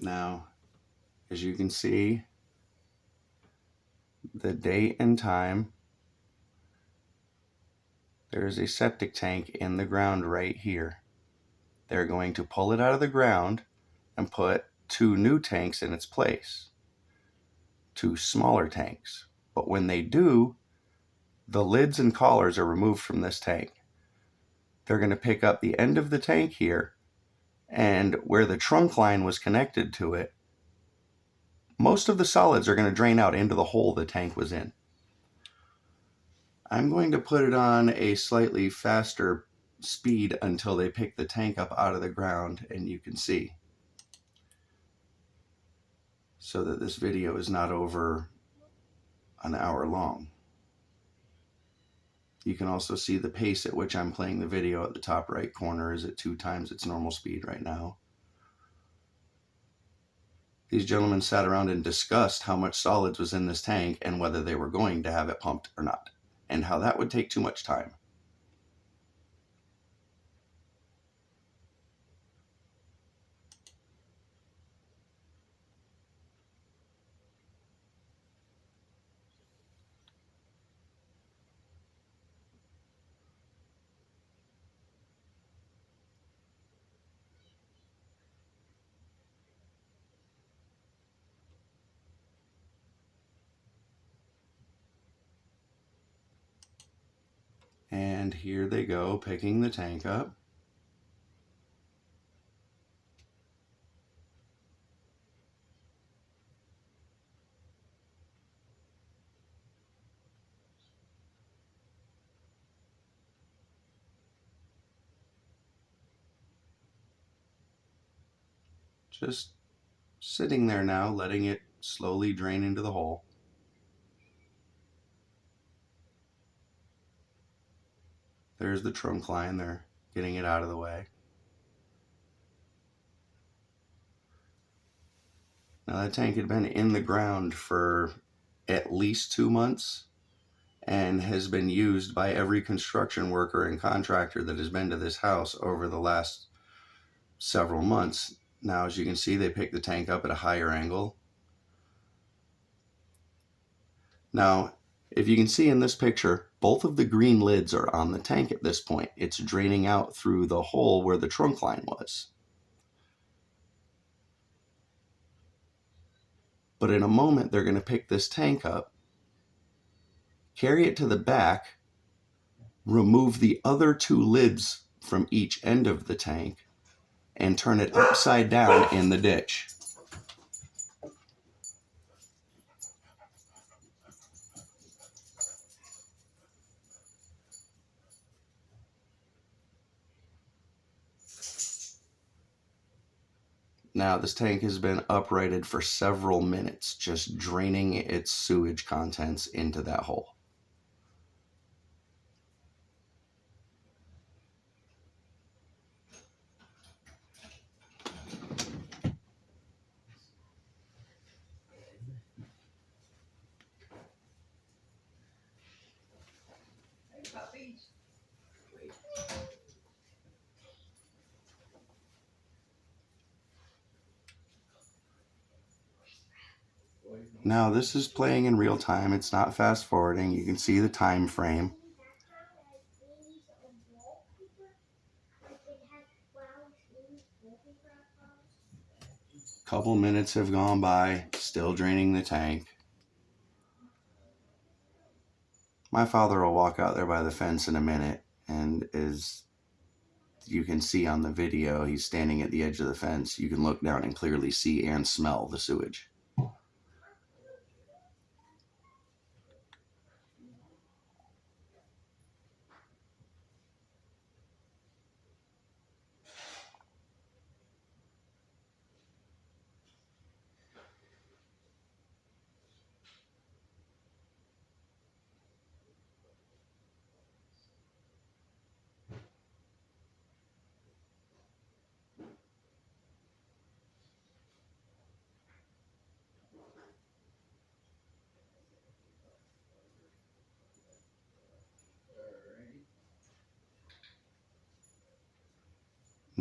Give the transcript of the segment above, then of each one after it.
Now, as you can see, the date and time, there's a septic tank in the ground right here. They're going to pull it out of the ground and put 2 new tanks in its place, 2 smaller tanks. But when they do, the lids and collars are removed from this tank. They're going to pick up the end of the tank here, and where the trunk line was connected to it, most of the solids are going to drain out into the hole the tank was in. I'm going to put it on a slightly faster speed until they pick the tank up out of the ground, and you can see, so that this video is not over an hour long. You can also see the pace at which I'm playing the video at the top right corner is at 2 times its normal speed right now. These gentlemen sat around and discussed how much solids was in this tank and whether they were going to have it pumped or not, and how that would take too much time. And here they go, picking the tank up. Just sitting there now, letting it slowly drain into the hole. There's the trunk line, they're getting it out of the way. Now that tank had been in the ground for at least 2 months and has been used by every construction worker and contractor that has been to this house over the last several months. Now, as you can see, they picked the tank up at a higher angle. Now, if you can see in this picture, both of the green lids are on the tank at this point. It's draining out through the hole where the trunk line was. But in a moment, they're going to pick this tank up, carry it to the back, remove the other 2 lids from each end of the tank, and turn it upside down in the ditch. Now, this tank has been uprighted for several minutes, just draining its sewage contents into that hole. Now, this is playing in real time. It's not fast forwarding. You can see the time frame. Couple minutes have gone by, still draining the tank. My father will walk out there by the fence in a minute, and as you can see on the video, he's standing at the edge of the fence. You can look down and clearly see and smell the sewage.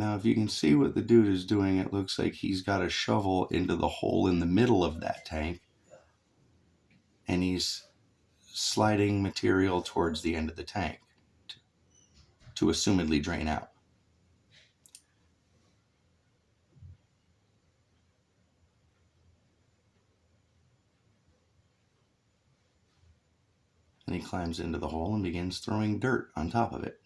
Now, if you can see what the dude is doing, it looks like he's got a shovel into the hole in the middle of that tank, and he's sliding material towards the end of the tank to assumedly drain out. And he climbs into the hole and begins throwing dirt on top of it.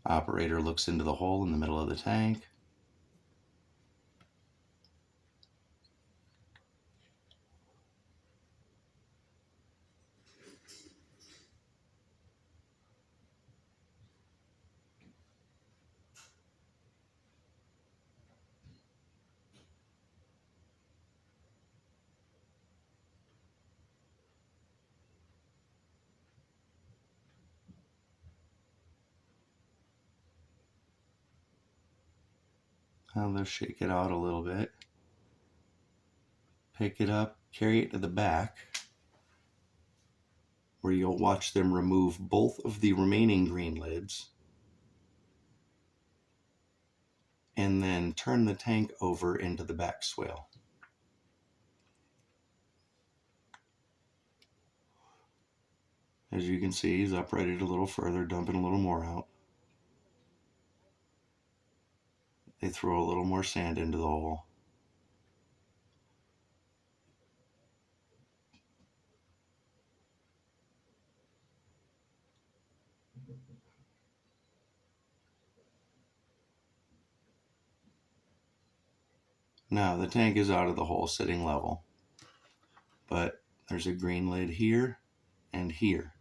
Operator looks into the hole in the middle of the tank. Now they'll shake it out a little bit. Pick it up, carry it to the back, where you'll watch them remove both of the remaining green lids, and then turn the tank over into the back swale. As you can see, he's uprighted a little further, dumping a little more out. They throw a little more sand into the hole. Now the tank is out of the hole, sitting level, but there's a green lid here and here.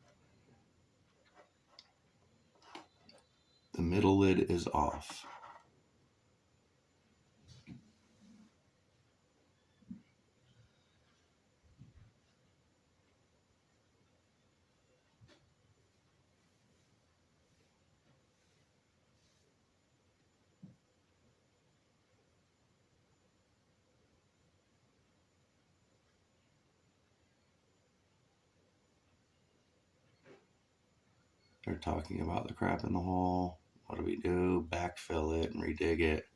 The middle lid is off. They're talking about the crap in the hole. What do we do? Backfill it and redig it.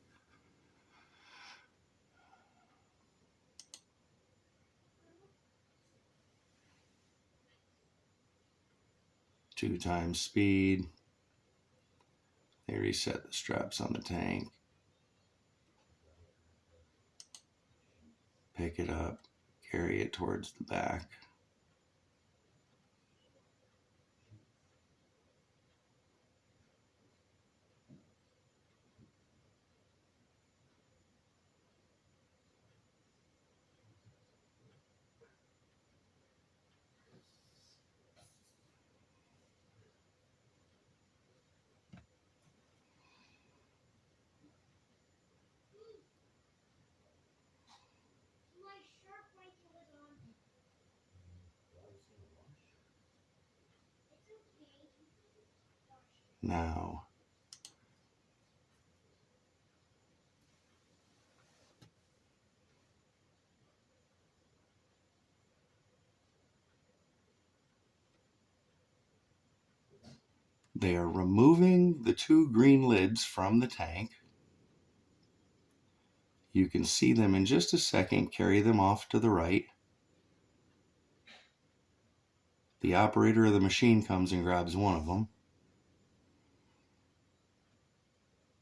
Two times speed. They reset the straps on the tank. Pick it up, carry it towards the back. Now, they are removing the two green lids from the tank. You can see them in just a second. Carry them off to the right. The operator of the machine comes and grabs one of them.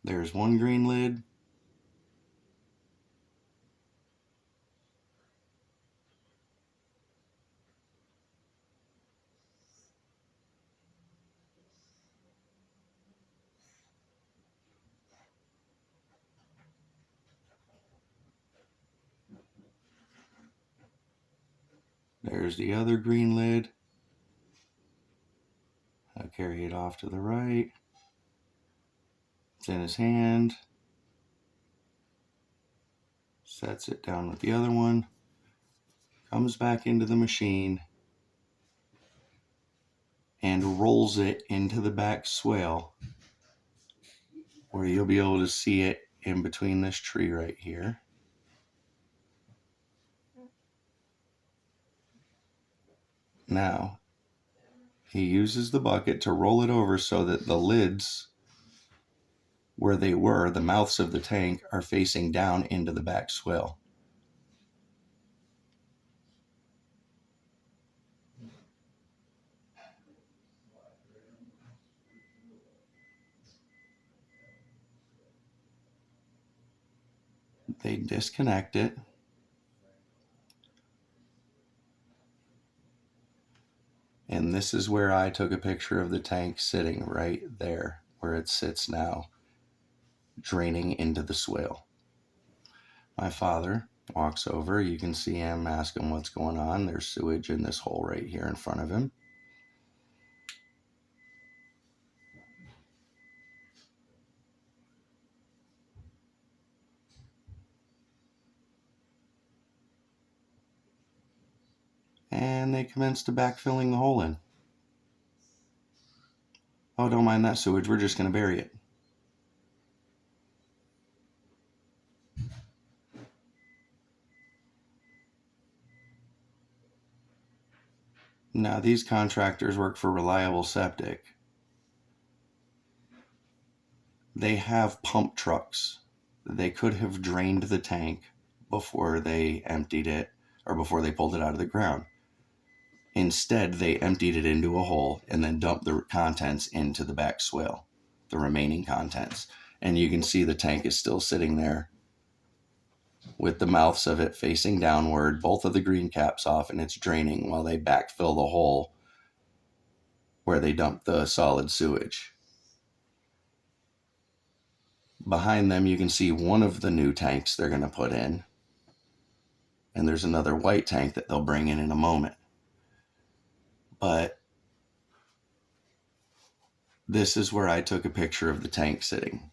There's one green lid. There's the other green lid. I'll carry it off to the right. It's in his hand. Sets it down with the other one. comes back into the machine and rolls it into the back swale, where you'll be able to see it in between this tree right here. Now, he uses the bucket to roll it over so that the lids, where they were, the mouths of the tank, are facing down into the back swale. They disconnect it. And this is where I took a picture of the tank sitting right there, where it sits now, draining into the swale. My father walks over. You can see him, ask him what's going on. There's sewage in this hole right here in front of him. And they commence to backfilling the hole in. Oh, don't mind that sewage. We're just going to bury it. Now, these contractors work for Reliable Septic. They have pump trucks. They could have drained the tank before they emptied it or before they pulled it out of the ground. Instead, they emptied it into a hole and then dumped the contents into the back swale, the remaining contents. And you can see the tank is still sitting there with the mouths of it facing downward, both of the green caps off, and it's draining while they backfill the hole where they dump the solid sewage. Behind them, you can see one of the new tanks they're going to put in, and there's another white tank that they'll bring in a moment. But this is where I took a picture of the tank sitting.